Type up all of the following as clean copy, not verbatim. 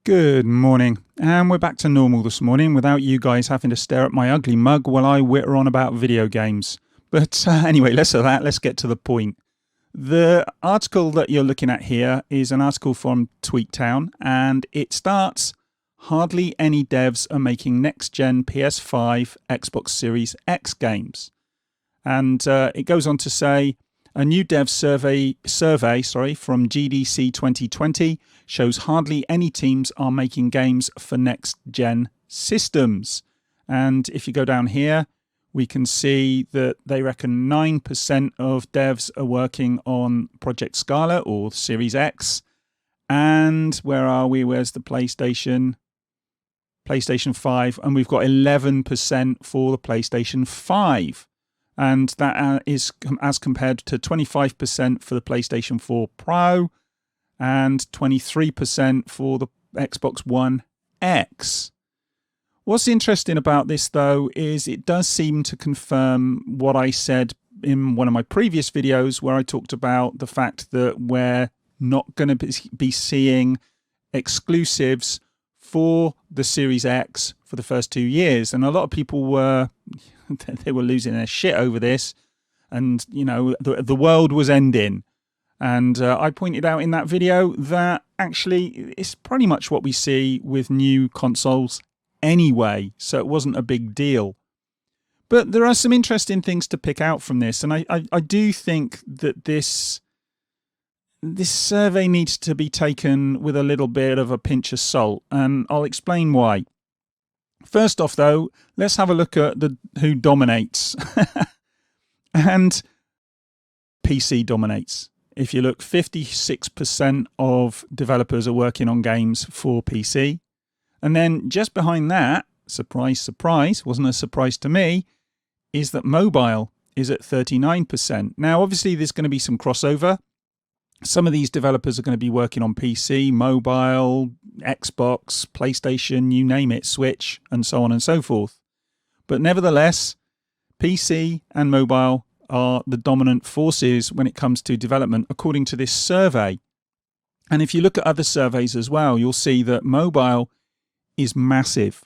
Good morning, and we're back to normal this morning without you guys having to stare at my ugly mug while I witter on about video games. But anyway, less of that, let's get to the point. The article that you're looking at here is an article from Tweaktown, and it starts, "Hardly any devs are making next-gen PS5, Xbox Series X games." And it goes on to say, a new dev survey from GDC 2020 shows hardly any teams are making games for next-gen systems. And if you go down here, we can see that they reckon 9% of devs are working on Project Scarlet or Series X. And where are we? Where's the PlayStation 5, and we've got 11% for the PlayStation 5. And that is as compared to 25% for the PlayStation 4 Pro and 23% for the Xbox One X. What's interesting about this, though, is it does seem to confirm what I said in one of my previous videos where I talked about the fact that we're not going to be seeing exclusives for the Series X for the first 2 years. And a lot of people were losing their shit over this, and the world was ending. And I pointed out in that video that actually it's pretty much what we see with new consoles anyway, so it wasn't a big deal. But there are some interesting things to pick out from this, and I do think that this survey needs to be taken with a little bit of a pinch of salt, and I'll explain why. First off, though, let's have a look at who dominates. And PC dominates. If you look, 56% of developers are working on games for PC. And then just behind that, surprise, surprise, wasn't a surprise to me, is that mobile is at 39%. Now, obviously, there's going to be some crossover. Some of these developers are going to be working on PC, mobile, Xbox, PlayStation, you name it, Switch, and so on and so forth. But nevertheless, PC and mobile are the dominant forces when it comes to development, according to this survey. And if you look at other surveys as well, you'll see that mobile is massive.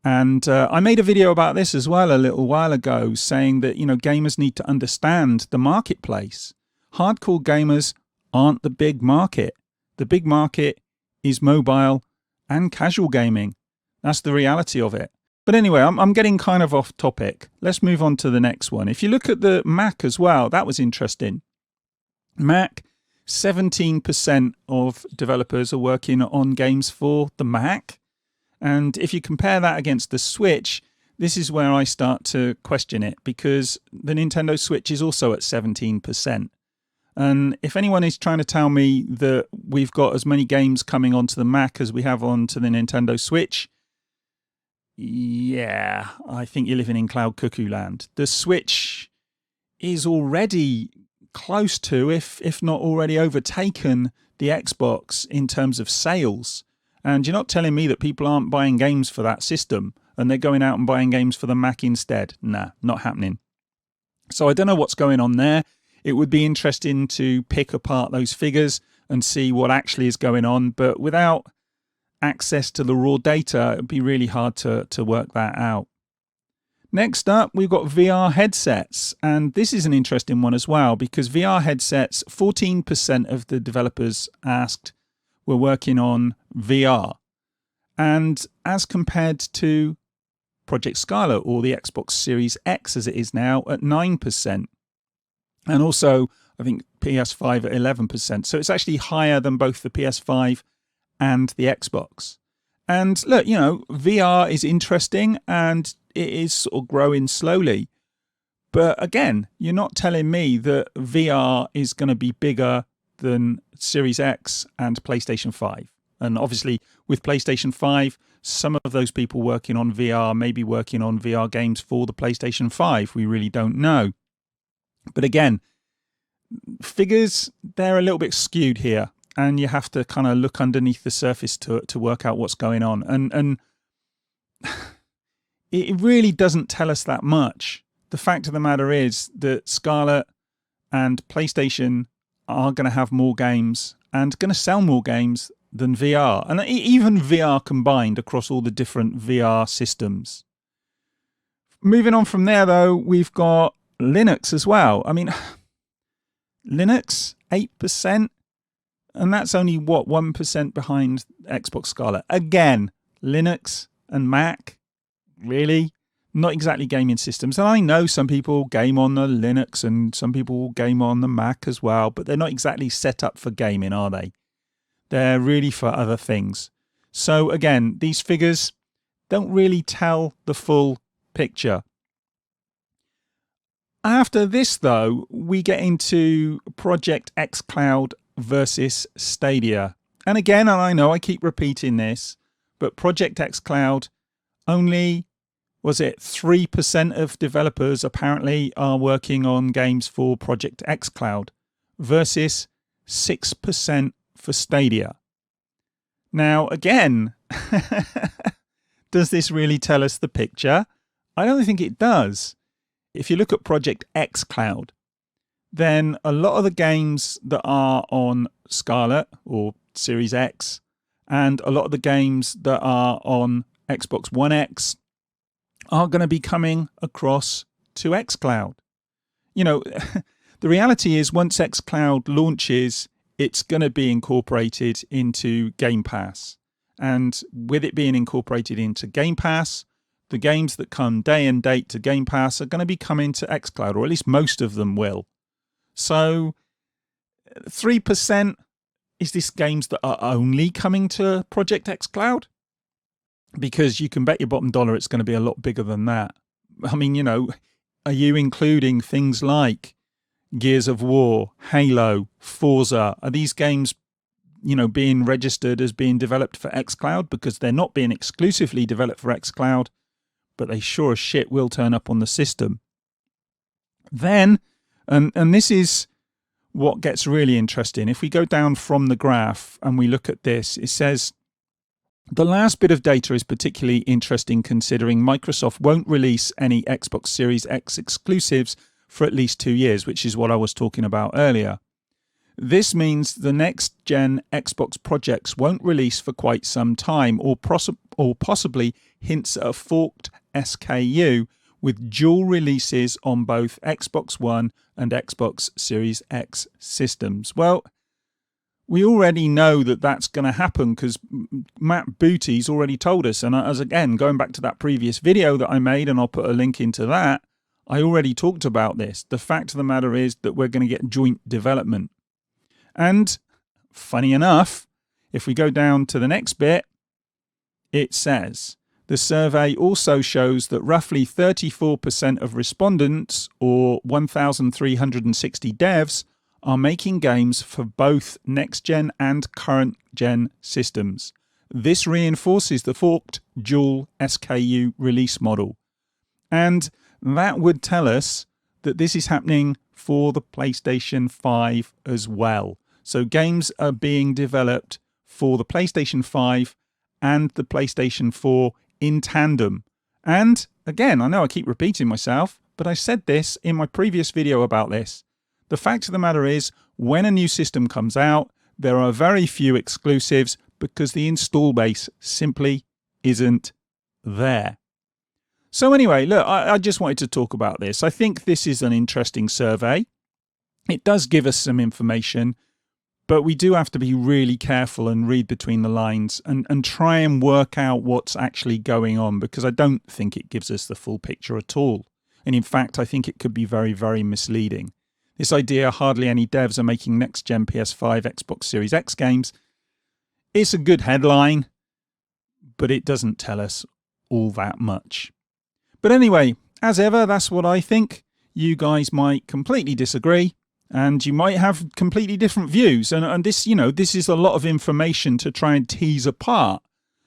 And I made a video about this as well a little while ago, saying that, gamers need to understand the marketplace. Hardcore gamers aren't the big market. The big market is mobile and casual gaming. That's the reality of it. But anyway, I'm getting kind of off topic. Let's move on to the next one. If you look at the Mac as well, that was interesting. Mac, 17% of developers are working on games for the Mac. And if you compare that against the Switch, this is where I start to question it, because the Nintendo Switch is also at 17%. And if anyone is trying to tell me that we've got as many games coming onto the Mac as we have onto the Nintendo Switch, yeah, I think you're living in cloud cuckoo land. The Switch is already close to, if not already overtaken, the Xbox in terms of sales. And you're not telling me that people aren't buying games for that system and they're going out and buying games for the Mac instead. Nah, not happening. So I don't know what's going on there. It would be interesting to pick apart those figures and see what actually is going on. But without access to the raw data, it'd be really hard to work that out. Next up, we've got VR headsets. And this is an interesting one as well, because VR headsets, 14% of the developers asked were working on VR. And as compared to Project Scarlet or the Xbox Series X as it is now at 9%. And also, I think PS5 at 11%. So it's actually higher than both the PS5 and the Xbox. And look, VR is interesting and it is sort of growing slowly. But again, you're not telling me that VR is going to be bigger than Series X and PlayStation 5. And obviously, with PlayStation 5, some of those people working on VR may be working on VR games for the PlayStation 5. We really don't know. But again, figures, they're a little bit skewed here, and you have to kind of look underneath the surface to work out what's going on. And it really doesn't tell us that much. The fact of the matter is that Scarlet and PlayStation are going to have more games and going to sell more games than VR, and even VR combined across all the different VR systems. Moving on from there, though, we've got Linux as well. I mean, Linux, 8%, and that's only, what, 1% behind Xbox Scarlett. Again, Linux and Mac, really? Not exactly gaming systems. And I know some people game on the Linux and some people game on the Mac as well, but they're not exactly set up for gaming, are they? They're really for other things. So again, these figures don't really tell the full picture. After this, though, we get into Project xCloud versus Stadia. And again, and I know I keep repeating this, but Project xCloud, only, was it 3% of developers apparently are working on games for Project xCloud versus 6% for Stadia. Now, again, does this really tell us the picture? I don't think it does. If you look at Project xCloud, then a lot of the games that are on Scarlett or Series X and a lot of the games that are on Xbox One X are going to be coming across to xCloud. You know, the reality is once xCloud launches, it's going to be incorporated into Game Pass. And with it being incorporated into Game Pass, the games that come day and date to Game Pass are going to be coming to xCloud, or at least most of them will. So 3%, is this games that are only coming to Project xCloud? Because you can bet your bottom dollar it's going to be a lot bigger than that. I mean, you know, are you including things like Gears of War, Halo, Forza? Are these games, you know, being registered as being developed for xCloud? Because they're not being exclusively developed for xCloud, but they sure as shit will turn up on the system. Then, and this is what gets really interesting. If we go down from the graph and we look at this, it says, the last bit of data is particularly interesting considering Microsoft won't release any Xbox Series X exclusives for at least 2 years, which is what I was talking about earlier. This means the next-gen Xbox projects won't release for quite some time, or possibly hints at a forked SKU with dual releases on both Xbox One and Xbox Series X systems. Well, we already know that that's going to happen because Matt Booty's already told us. And as again, going back to that previous video that I made, and I'll put a link into that, I already talked about this. The fact of the matter is that we're going to get joint development. And funny enough, if we go down to the next bit, it says, the survey also shows that roughly 34% of respondents, or 1,360 devs, are making games for both next-gen and current-gen systems. This reinforces the forked dual SKU release model. And that would tell us that this is happening for the PlayStation 5 as well. So games are being developed for the PlayStation 5 and the PlayStation 4 in tandem. And again, I know I keep repeating myself, but I said this in my previous video about this. The fact of the matter is, when a new system comes out, there are very few exclusives because the install base simply isn't there. So anyway, look, I just wanted to talk about this. I think this is an interesting survey. It does give us some information, but we do have to be really careful and read between the lines and try and work out what's actually going on, because I don't think it gives us the full picture at all. And in fact, I think it could be very, very misleading. This idea hardly any devs are making next-gen PS5, Xbox Series X games, it's a good headline, but it doesn't tell us all that much. But anyway, as ever, that's what I think. You guys might completely disagree, and you might have completely different views. And this, you know, this is a lot of information to try and tease apart.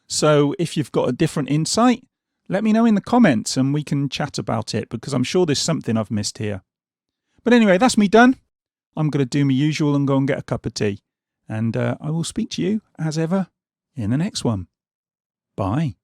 So if you've got a different insight, let me know in the comments and we can chat about it, because I'm sure there's something I've missed here. But anyway, that's me done. I'm going to do my usual and go and get a cup of tea. And I will speak to you, as ever, in the next one. Bye.